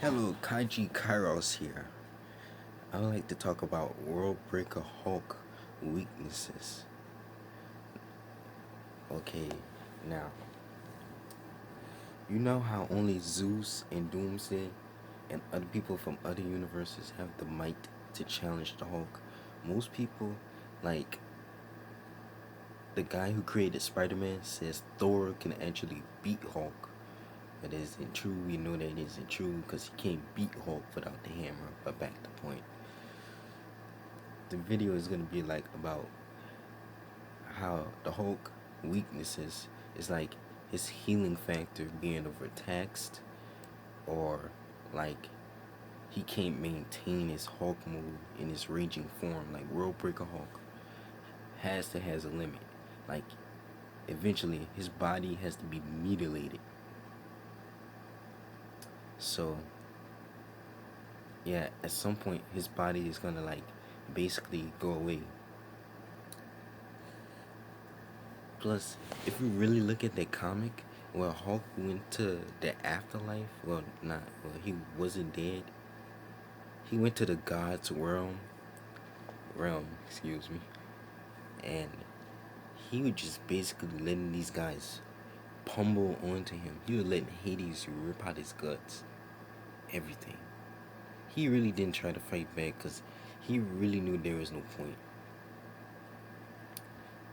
Hello, Kaiji Kairos here. I would like to talk about World Breaker Hulk weaknesses. Okay, now, you know how only Zeus and Doomsday and other people from other universes have the might to challenge the Hulk? Most people, like the guy who created Spider Man, says Thor can actually beat Hulk. But is it true? We know that it isn't true because he can't beat Hulk without the hammer. But back to the point. The video is gonna be like about how the Hulk weaknesses is like his healing factor being overtaxed, or like he can't maintain his Hulk mode in his raging form. Like World Breaker Hulk has a limit. Like eventually his body has to be mutilated. So yeah, at some point his body is gonna like basically go away. Plus, if we really look at that comic, well, Hulk went to the afterlife. Well, not. Well, he wasn't dead. He went to the God's realm. Excuse me. And he was just basically letting these guys pummel onto him. He was letting Hades rip out his guts, everything. He really didn't try to fight back because he really knew there was no point.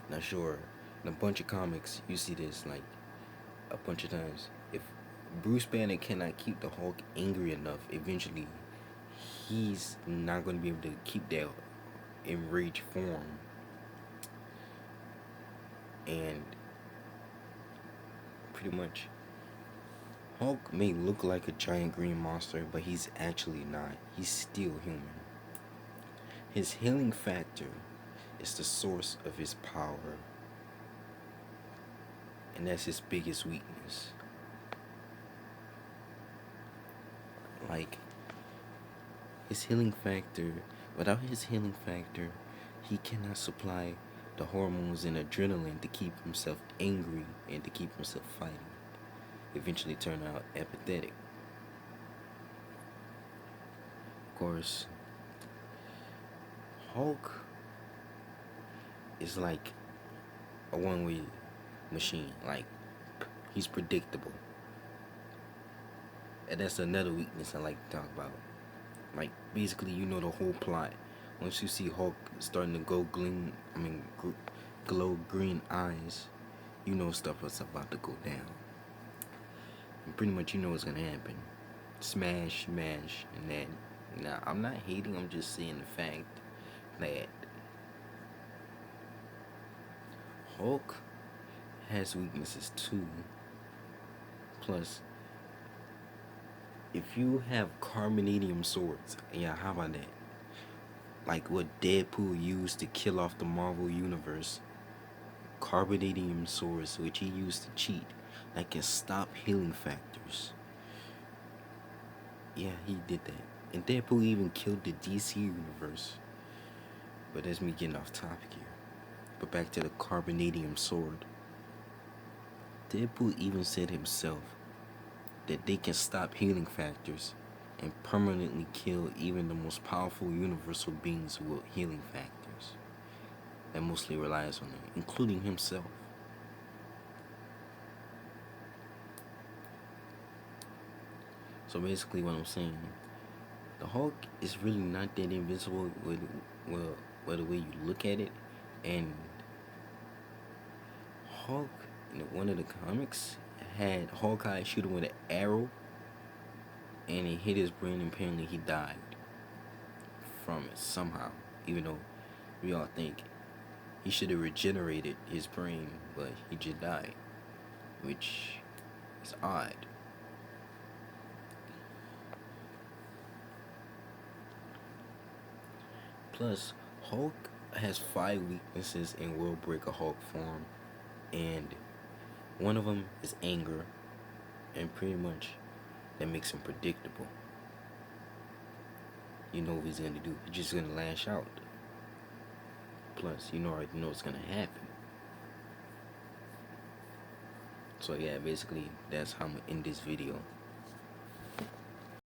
Now, sure, in a bunch of comics, you see this like a bunch of times. If Bruce Banner cannot keep the Hulk angry enough, eventually he's not going to be able to keep that enraged form. And pretty much, Hulk may look like a giant green monster, but he's actually not. He's still human. His healing factor is the source of his power, and that's his biggest weakness. Like, his healing factor, without his healing factor, he cannot supply the hormones and adrenaline to keep himself angry and to keep himself fighting. Eventually turn out apathetic. Of course, Hulk is like a one-way machine. Like, he's predictable. And that's another weakness I like to talk about. Like, basically, you know the whole plot. Once you see Hulk starting to glow green eyes, you know stuff is about to go down. And pretty much you know what's gonna happen. Smash, smash, and then. Now, I'm not hating, I'm just saying the fact that Hulk has weaknesses too. Plus, if you have carbonadium swords, yeah, how about that? Like what Deadpool used to kill off the Marvel Universe, carbonadium swords, which he used to cheat, that can stop healing factors. Yeah, he did that. And Deadpool even killed the DC Universe. But that's me getting off topic here. But back to the carbonadium sword. Deadpool even said himself that they can stop healing factors and permanently kill even the most powerful universal beings with healing factors that mostly relies on it, including himself. So basically what I'm saying, the Hulk is really not that invincible well, the way you look at it. And Hulk, in one of the comics, had Hawkeye shoot him with an arrow and it hit his brain, and apparently he died from it somehow. Even though we all think he should have regenerated his brain, but he just died, which is odd. Plus, Hulk has 5 weaknesses in World Breaker Hulk form, and one of them is anger, and pretty much that makes him predictable. You know what he's gonna do. He's just gonna lash out. Plus, you already know what's gonna happen. So yeah, basically that's how I'm gonna end this video.